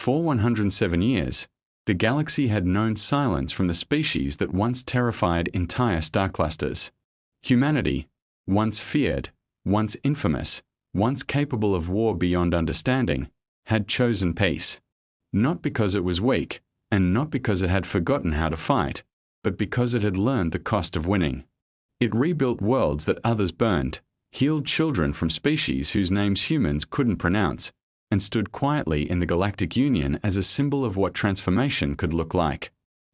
For 107 years, the galaxy had known silence from the species that once terrified entire star clusters. Humanity, once feared, once infamous, once capable of war beyond understanding, had chosen peace. Not because it was weak, and not because it had forgotten how to fight, but because it had learned the cost of winning. It rebuilt worlds that others burned, healed children from species whose names humans couldn't pronounce, and stood quietly in the Galactic Union as a symbol of what transformation could look like.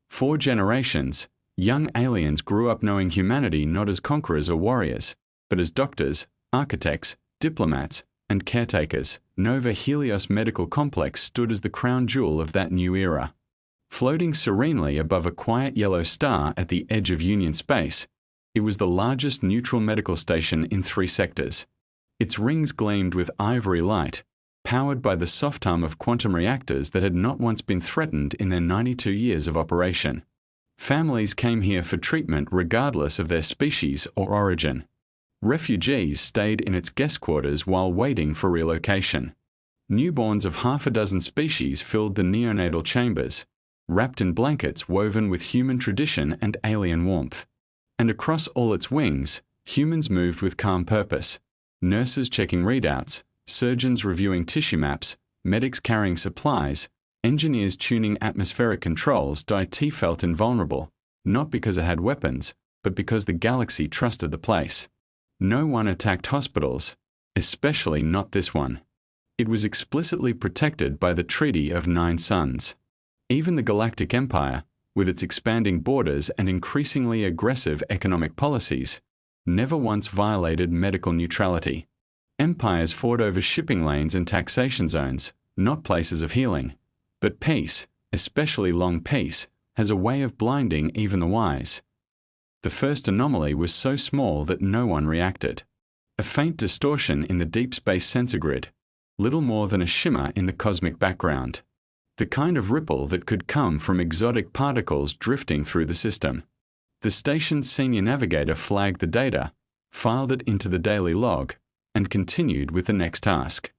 For generations, young aliens grew up knowing humanity not as conquerors or warriors, but as doctors, architects, diplomats, and caretakers. Nova Helios Medical Complex stood as the crown jewel of that new era. Floating serenely above a quiet yellow star at the edge of Union space, it was the largest neutral medical station in 3 sectors. Its rings gleamed with ivory light, powered by the soft hum of quantum reactors that had not once been threatened in their 92 years of operation. Families came here for treatment regardless of their species or origin. Refugees stayed in its guest quarters while waiting for relocation. Newborns of half a dozen species filled the neonatal chambers, wrapped in blankets woven with human tradition and alien warmth. And across all its wings, humans moved with calm purpose. Nurses checking readouts, surgeons reviewing tissue maps, medics carrying supplies, engineers tuning atmospheric controls. IT felt invulnerable, not because it had weapons, but because the galaxy trusted the place. No one attacked hospitals, especially not this one. It was explicitly protected by the Treaty of 9 Suns. Even the Galactic Empire, with its expanding borders and increasingly aggressive economic policies, never once violated medical neutrality. Empires fought over shipping lanes and taxation zones, not places of healing. But peace, especially long peace, has a way of blinding even the wise. The first anomaly was so small that no one reacted. A faint distortion in the deep space sensor grid, little more than a shimmer in the cosmic background. The kind of ripple that could come from exotic particles drifting through the system. The station's senior navigator flagged the data, filed it into the daily log, and continued with the next task.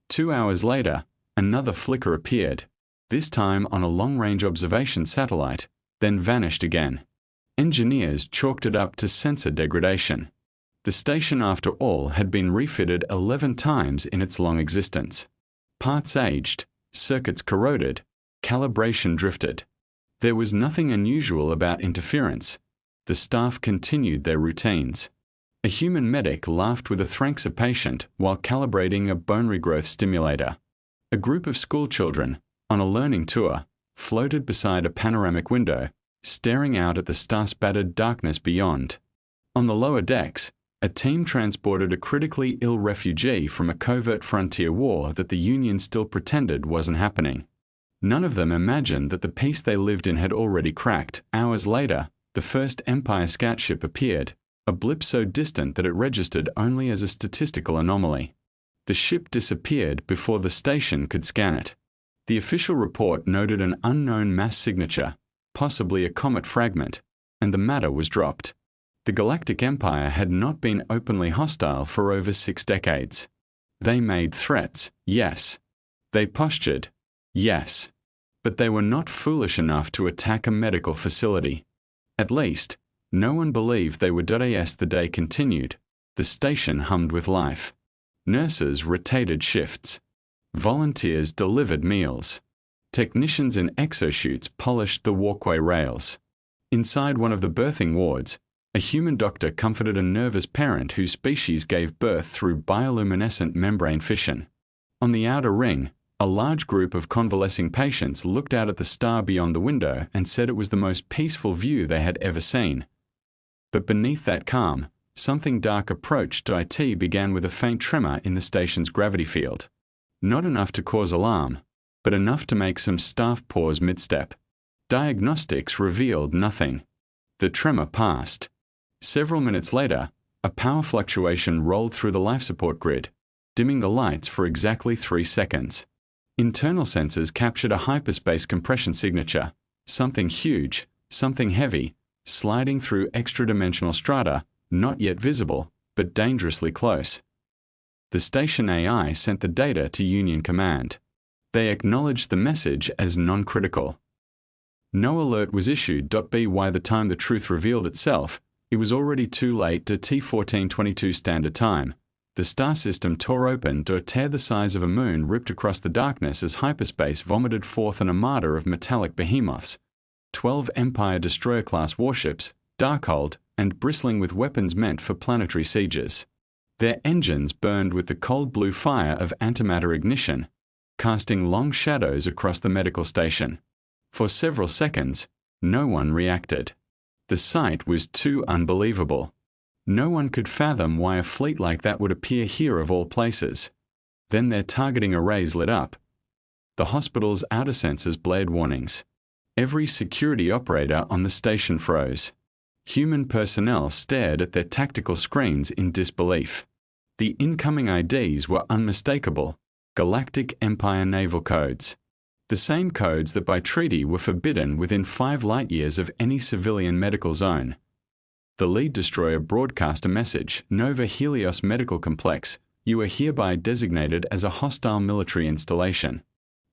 2 hours later, another flicker appeared, this time on a long-range observation satellite, then vanished again. Engineers chalked it up to sensor degradation. The station, after all, had been refitted 11 times in its long existence. Parts aged, circuits corroded, calibration drifted. There was nothing unusual about interference. The staff continued their routines. A human medic laughed with a Thranxa patient while calibrating a bone regrowth stimulator. A group of schoolchildren, on a learning tour, floated beside a panoramic window, staring out at the star-spattered darkness beyond. On the lower decks, a team transported a critically ill refugee from a covert frontier war that the Union still pretended wasn't happening. None of them imagined that the peace they lived in had already cracked. Hours later, the first Empire scout ship appeared, a blip so distant that it registered only as a statistical anomaly. The ship disappeared before the station could scan it. The official report noted an unknown mass signature, possibly a comet fragment, and the matter was dropped. The Galactic Empire had not been openly hostile for over 6 decades. They made threats, yes. They postured, yes. But they were not foolish enough to attack a medical facility. At least, no one believed they would. As the day continued, the station hummed with life. Nurses rotated shifts. Volunteers delivered meals. Technicians in exosuits polished the walkway rails. Inside one of the birthing wards, a human doctor comforted a nervous parent whose species gave birth through bioluminescent membrane fission. On the outer ring, a large group of convalescing patients looked out at the star beyond the window and said it was the most peaceful view they had ever seen. But beneath that calm, something dark approached. It began with a faint tremor in the station's gravity field. Not enough to cause alarm, but enough to make some staff pause mid-step. Diagnostics revealed nothing. The tremor passed. Several minutes later, a power fluctuation rolled through the life support grid, dimming the lights for exactly 3 seconds. Internal sensors captured a hyperspace compression signature, something huge, something heavy, sliding through extra-dimensional strata, not yet visible, but dangerously close. The station AI sent the data to Union Command. They acknowledged the message as non-critical. No alert was issued. By the time the truth revealed itself, it was already too late. T1422 Standard Time. The star system tore open. Tear the size of a moon ripped across the darkness as hyperspace vomited forth an armada of metallic behemoths. 12 Empire destroyer-class warships, dark-hulled, and bristling with weapons meant for planetary sieges. Their engines burned with the cold blue fire of antimatter ignition, casting long shadows across the medical station. For several seconds, no one reacted. The sight was too unbelievable. No one could fathom why a fleet like that would appear here of all places. Then their targeting arrays lit up. The hospital's outer sensors blared warnings. Every security operator on the station froze. Human personnel stared at their tactical screens in disbelief. The incoming IDs were unmistakable: Galactic Empire naval codes. The same codes that by treaty were forbidden within 5 light-years of any civilian medical zone. The lead destroyer broadcast a message: Nova Helios Medical Complex, you are hereby designated as a hostile military installation.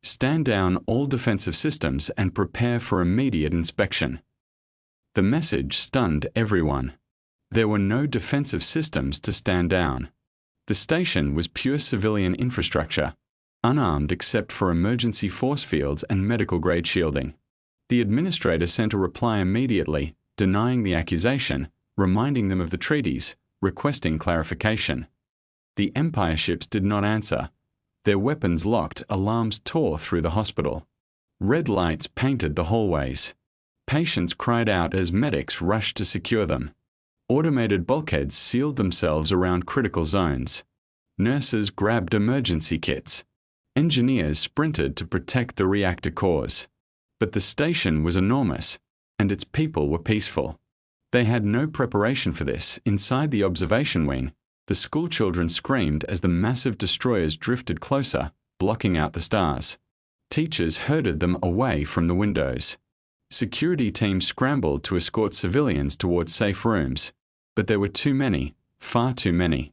Stand down all defensive systems and prepare for immediate inspection. The message stunned everyone. There were no defensive systems to stand down. The station was pure civilian infrastructure, unarmed except for emergency force fields and medical-grade shielding. The administrator sent a reply immediately, denying the accusation, reminding them of the treaties, requesting clarification. The Empire ships did not answer. Their weapons locked, alarms tore through the hospital. Red lights painted the hallways. Patients cried out as medics rushed to secure them. Automated bulkheads sealed themselves around critical zones. Nurses grabbed emergency kits. Engineers sprinted to protect the reactor cores. But the station was enormous, and its people were peaceful. They had no preparation for this. Inside the observation wing, the schoolchildren screamed as the massive destroyers drifted closer, blocking out the stars. Teachers herded them away from the windows. Security teams scrambled to escort civilians towards safe rooms, but there were too many, far too many.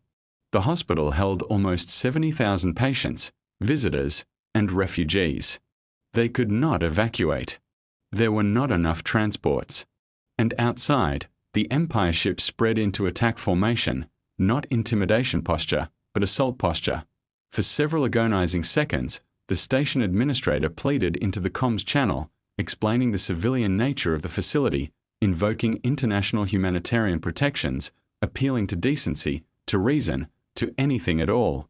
The hospital held almost 70,000 patients, visitors, and refugees. They could not evacuate. There were not enough transports. And outside, the Empire ships spread into attack formation, not intimidation posture, but assault posture. For several agonizing seconds, the station administrator pleaded into the comms channel, explaining the civilian nature of the facility, invoking international humanitarian protections, appealing to decency, to reason, to anything at all.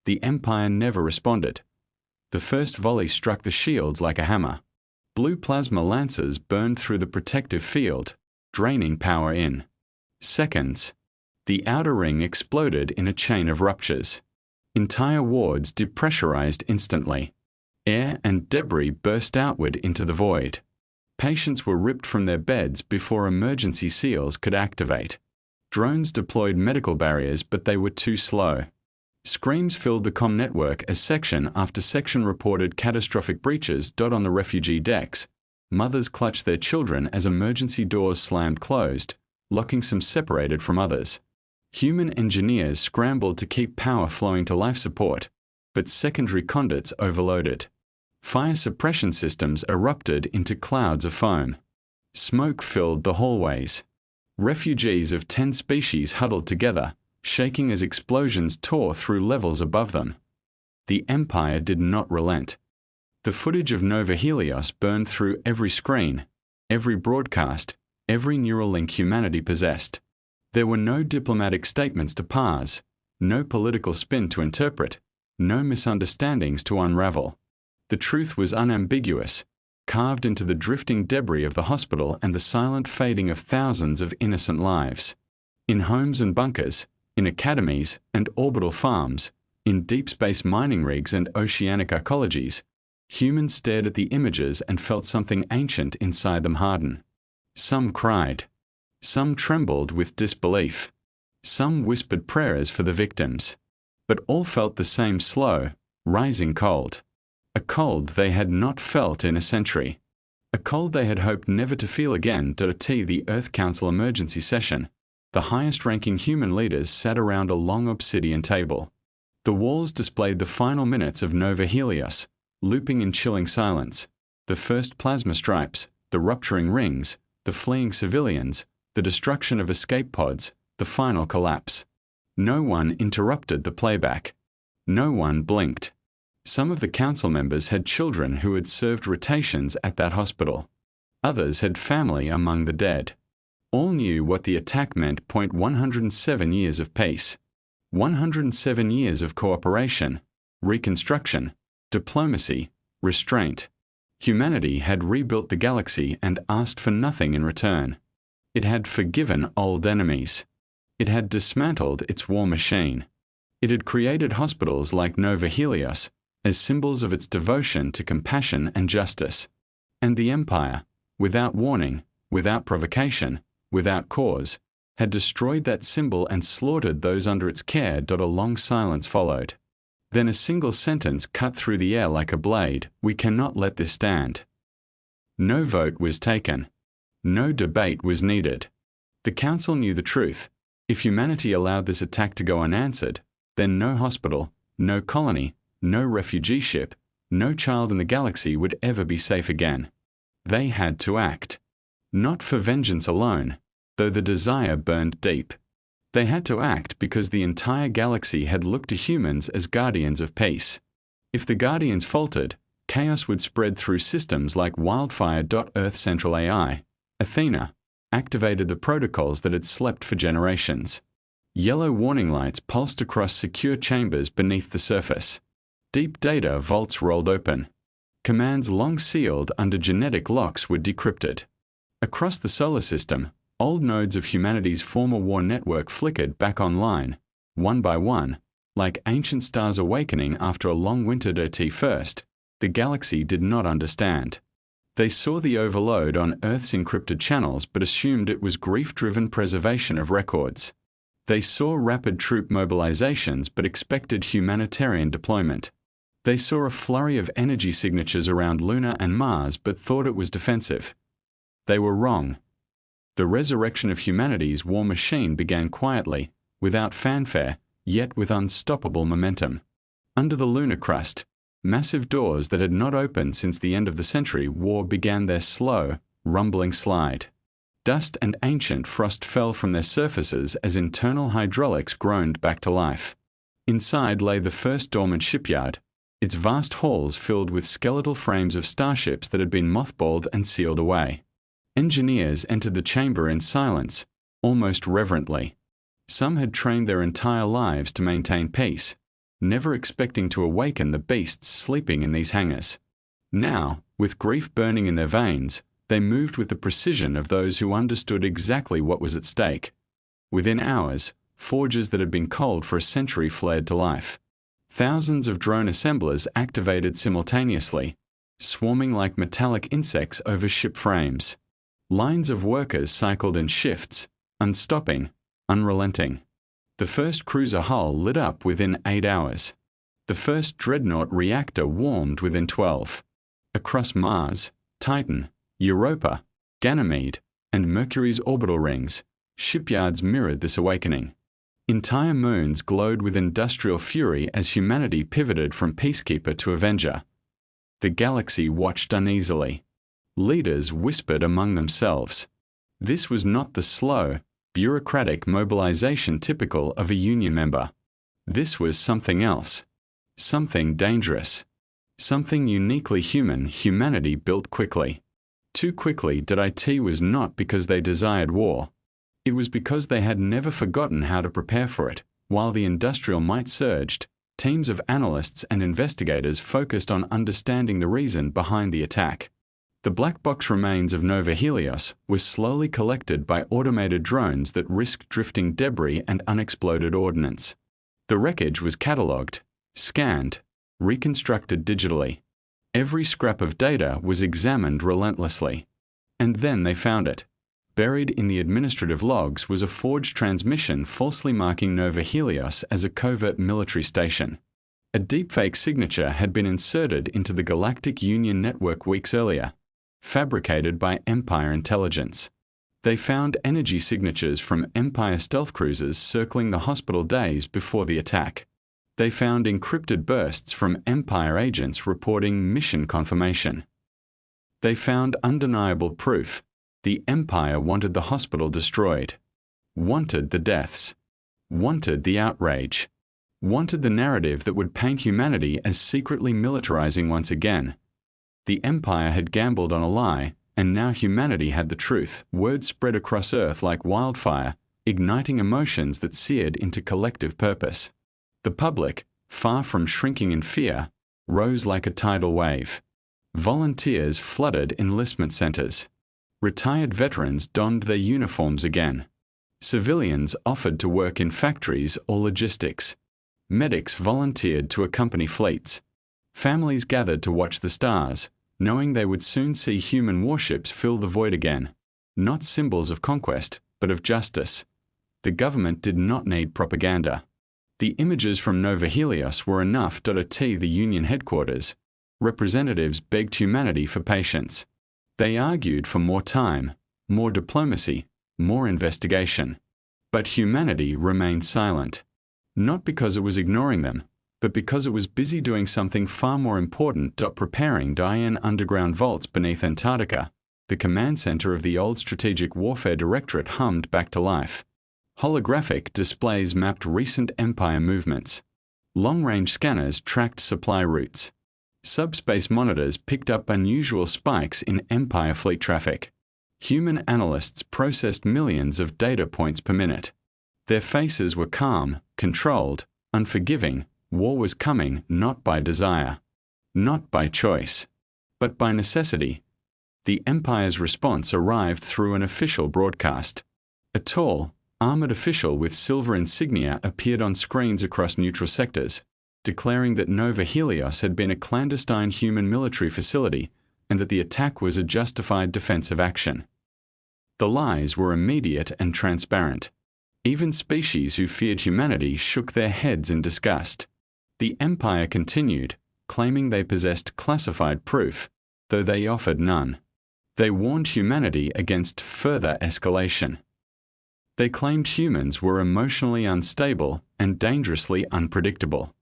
The Empire never responded. The first volley struck the shields like a hammer. Blue plasma lances burned through the protective field, draining power in seconds. The outer ring exploded in a chain of ruptures. Entire wards depressurized instantly. Air and debris burst outward into the void. Patients were ripped from their beds before emergency seals could activate. Drones deployed medical barriers, but they were too slow. Screams filled the comm network as section after section reported catastrophic breaches. On the refugee decks, mothers clutched their children as emergency doors slammed closed, locking some separated from others. Human engineers scrambled to keep power flowing to life support, but secondary conduits overloaded. Fire suppression systems erupted into clouds of foam. Smoke filled the hallways. Refugees of 10 species huddled together, shaking as explosions tore through levels above them. The Empire did not relent. The footage of Nova Helios burned through every screen, every broadcast, every neural link humanity possessed. There were no diplomatic statements to parse, no political spin to interpret, no misunderstandings to unravel. The truth was unambiguous, carved into the drifting debris of the hospital and the silent fading of thousands of innocent lives. In homes and bunkers, in academies and orbital farms, in deep space mining rigs and oceanic ecologies, humans stared at the images and felt something ancient inside them harden. Some cried. Some trembled with disbelief. Some whispered prayers for the victims. But all felt the same slow, rising cold. A cold they had not felt in a century. A cold they had hoped never to feel again. The Earth Council emergency session. The highest-ranking human leaders sat around a long obsidian table. The walls displayed the final minutes of Nova Helios, looping in chilling silence, the first plasma stripes, the rupturing rings, the fleeing civilians, the destruction of escape pods, the final collapse. No one interrupted the playback. No one blinked. Some of the council members had children who had served rotations at that hospital. Others had family among the dead. All knew what the attack meant. 107 years of peace. 107 years of cooperation, reconstruction, diplomacy, restraint. Humanity had rebuilt the galaxy and asked for nothing in return. It had forgiven old enemies. It had dismantled its war machine. It had created hospitals like Nova Helios as symbols of its devotion to compassion and justice. And the Empire, without warning, without provocation, without cause, had destroyed that symbol and slaughtered those under its care. A long silence followed. Then a single sentence cut through the air like a blade: "We cannot let this stand." No vote was taken. No debate was needed. The Council knew the truth. If humanity allowed this attack to go unanswered, then no hospital, no colony, no refugee ship, no child in the galaxy would ever be safe again. They had to act. Not for vengeance alone, though the desire burned deep. They had to act because the entire galaxy had looked to humans as guardians of peace. If the guardians faltered, chaos would spread through systems like wildfire. Earth Central AI, Athena, activated the protocols that had slept for generations. Yellow warning lights pulsed across secure chambers beneath the surface. Deep data vaults rolled open. Commands long sealed under genetic locks were decrypted. Across the solar system, old nodes of humanity's former war network flickered back online, one by one, like ancient stars awakening after a long winter. First, the galaxy did not understand. They saw the overload on Earth's encrypted channels but assumed it was grief-driven preservation of records. They saw rapid troop mobilizations but expected humanitarian deployment. They saw a flurry of energy signatures around Luna and Mars but thought it was defensive. They were wrong. The resurrection of humanity's war machine began quietly, without fanfare, yet with unstoppable momentum. Under the lunar crust, massive doors that had not opened since the end of the century war began their slow, rumbling slide. Dust and ancient frost fell from their surfaces as internal hydraulics groaned back to life. Inside lay the first dormant shipyard, its vast halls filled with skeletal frames of starships that had been mothballed and sealed away. Engineers entered the chamber in silence, almost reverently. Some had trained their entire lives to maintain peace, never expecting to awaken the beasts sleeping in these hangars. Now, with grief burning in their veins, they moved with the precision of those who understood exactly what was at stake. Within hours, forges that had been cold for a century flared to life. Thousands of drone assemblers activated simultaneously, swarming like metallic insects over ship frames. Lines of workers cycled in shifts, unstopping, unrelenting. The first cruiser hull lit up within 8 hours. The first dreadnought reactor warmed within 12. Across Mars, Titan, Europa, Ganymede, and Mercury's orbital rings, shipyards mirrored this awakening. Entire moons glowed with industrial fury as humanity pivoted from peacekeeper to avenger. The galaxy watched uneasily. Leaders whispered among themselves. This was not the slow, bureaucratic mobilization typical of a union member. This was something else. Something dangerous. Something uniquely human humanity built quickly. Too quickly. It was not because they desired war. It was because they had never forgotten how to prepare for it. While the industrial might surged, teams of analysts and investigators focused on understanding the reason behind the attack. The black box remains of Nova Helios were slowly collected by automated drones that risked drifting debris and unexploded ordnance. The wreckage was catalogued, scanned, reconstructed digitally. Every scrap of data was examined relentlessly. And then they found it. Buried in the administrative logs was a forged transmission falsely marking Nova Helios as a covert military station. A deepfake signature had been inserted into the Galactic Union network weeks earlier, fabricated by Empire intelligence. They found energy signatures from Empire stealth cruisers circling the hospital days before the attack. They found encrypted bursts from Empire agents reporting mission confirmation. They found undeniable proof. The Empire wanted the hospital destroyed, wanted the deaths, wanted the outrage, wanted the narrative that would paint humanity as secretly militarizing once again. The Empire had gambled on a lie, and now humanity had the truth. Word spread across Earth like wildfire, igniting emotions that seared into collective purpose. The public, far from shrinking in fear, rose like a tidal wave. Volunteers flooded enlistment centers. Retired veterans donned their uniforms again. Civilians offered to work in factories or logistics. Medics volunteered to accompany fleets. Families gathered to watch the stars, knowing they would soon see human warships fill the void again. Not symbols of conquest, but of justice. The government did not need propaganda. The images from Nova Helios were enough. At the Union headquarters, representatives begged humanity for patience. They argued for more time, more diplomacy, more investigation. But humanity remained silent. Not because it was ignoring them, but because it was busy doing something far more important. Preparing Diane underground vaults beneath Antarctica. The command center of the old Strategic Warfare Directorate hummed back to life. Holographic displays mapped recent Empire movements. Long-range scanners tracked supply routes. Subspace monitors picked up unusual spikes in Empire fleet traffic. Human analysts processed millions of data points per minute. Their faces were calm, controlled, unforgiving. War was coming not by desire, not by choice, but by necessity. The Empire's response arrived through an official broadcast. A tall, armored official with silver insignia appeared on screens across neutral sectors, declaring that Nova Helios had been a clandestine human military facility and that the attack was a justified defensive action. The lies were immediate and transparent. Even species who feared humanity shook their heads in disgust. The Empire continued, claiming they possessed classified proof, though they offered none. They warned humanity against further escalation. They claimed humans were emotionally unstable and dangerously unpredictable.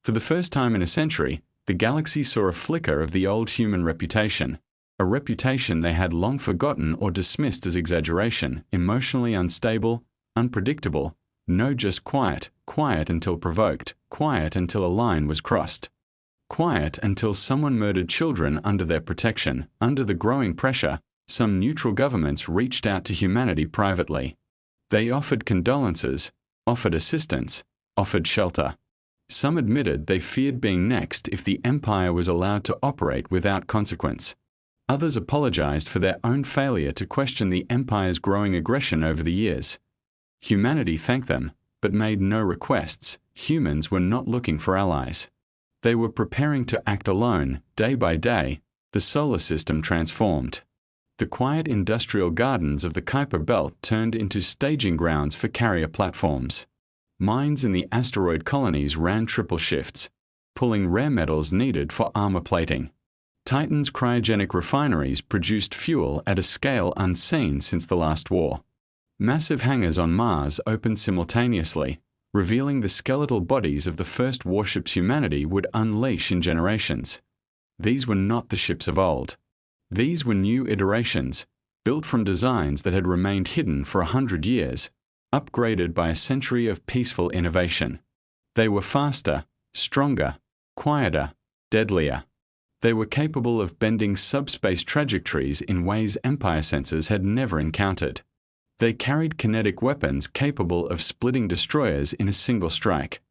For the first time in a century, the galaxy saw a flicker of the old human reputation, a reputation they had long forgotten or dismissed as exaggeration. Emotionally unstable, unpredictable, no, just quiet, quiet until provoked, quiet until a line was crossed. Quiet until someone murdered children under their protection. Under the growing pressure, some neutral governments reached out to humanity privately. They offered condolences, offered assistance, offered shelter. Some admitted they feared being next if the Empire was allowed to operate without consequence. Others apologized for their own failure to question the Empire's growing aggression over the years. Humanity thanked them, but made no requests. Humans were not looking for allies. They were preparing to act alone. Day by day, the solar system transformed. The quiet industrial gardens of the Kuiper Belt turned into staging grounds for carrier platforms. Mines in the asteroid colonies ran triple shifts, pulling rare metals needed for armor plating. Titan's cryogenic refineries produced fuel at a scale unseen since the last war. Massive hangars on Mars opened simultaneously, revealing the skeletal bodies of the first warships humanity would unleash in generations. These were not the ships of old. These were new iterations, built from designs that had remained hidden for 100 years, upgraded by a century of peaceful innovation. They were faster, stronger, quieter, deadlier. They were capable of bending subspace trajectories in ways Empire sensors had never encountered. They carried kinetic weapons capable of splitting destroyers in a single strike.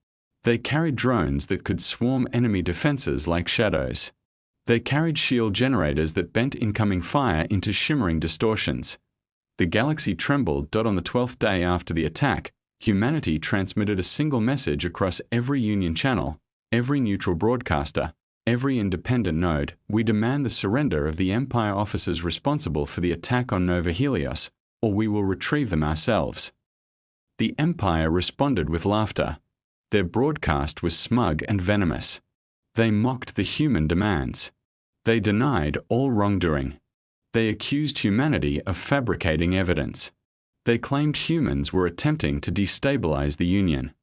They carried drones that could swarm enemy defenses like shadows. They carried shield generators that bent incoming fire into shimmering distortions. The galaxy trembled. On the 12th day after the attack, humanity transmitted a single message across every Union channel, every neutral broadcaster, every independent node. We demand the surrender of the Empire officers responsible for the attack on Nova Helios, or we will retrieve them ourselves. The Empire responded with laughter. Their broadcast was smug and venomous. They mocked the human demands. They denied all wrongdoing. They accused humanity of fabricating evidence. They claimed humans were attempting to destabilize the Union.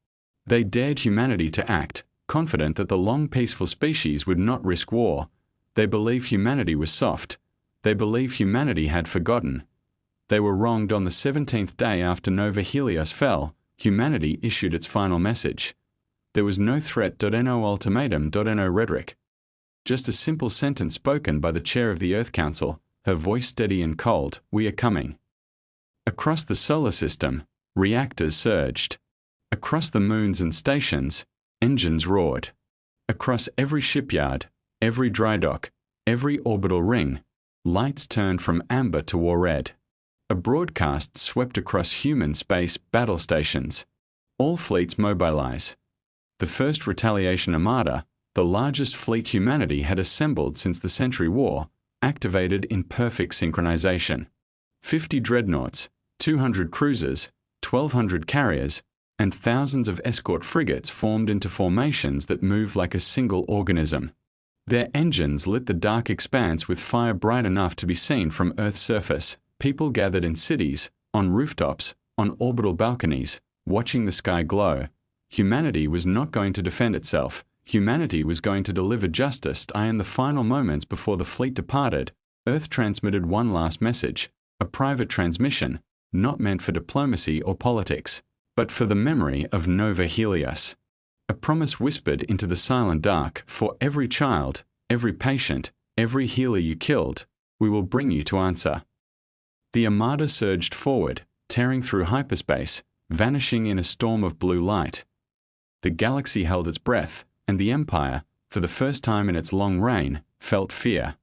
They dared humanity to act, confident that the long peaceful species would not risk war. They believed humanity was soft. They believed humanity had forgotten. They were wronged. On the 17th day after Nova Helios fell, humanity issued its final message. There was no threat, no ultimatum, no rhetoric. Just a simple sentence spoken by the chair of the Earth Council, her voice steady and cold: "We are coming." Across the solar system, reactors surged. Across the moons and stations, engines roared. Across every shipyard, every dry dock, every orbital ring, lights turned from amber to war red. A broadcast swept across human space battle stations. All fleets mobilize. The first retaliation armada, the largest fleet humanity had assembled since the Century War, activated in perfect synchronization. 50 dreadnoughts, 200 cruisers, 1,200 carriers, and thousands of escort frigates formed into formations that moved like a single organism. Their engines lit the dark expanse with fire bright enough to be seen from Earth's surface. People gathered in cities, on rooftops, on orbital balconies, watching the sky glow. Humanity was not going to defend itself. Humanity was going to deliver justice. In the final moments before the fleet departed, Earth transmitted one last message, a private transmission, not meant for diplomacy or politics, but for the memory of Nova Helios. A promise whispered into the silent dark: "For every child, every patient, every healer you killed, we will bring you to answer." The armada surged forward, tearing through hyperspace, vanishing in a storm of blue light. The galaxy held its breath, and the Empire, for the first time in its long reign, felt fear.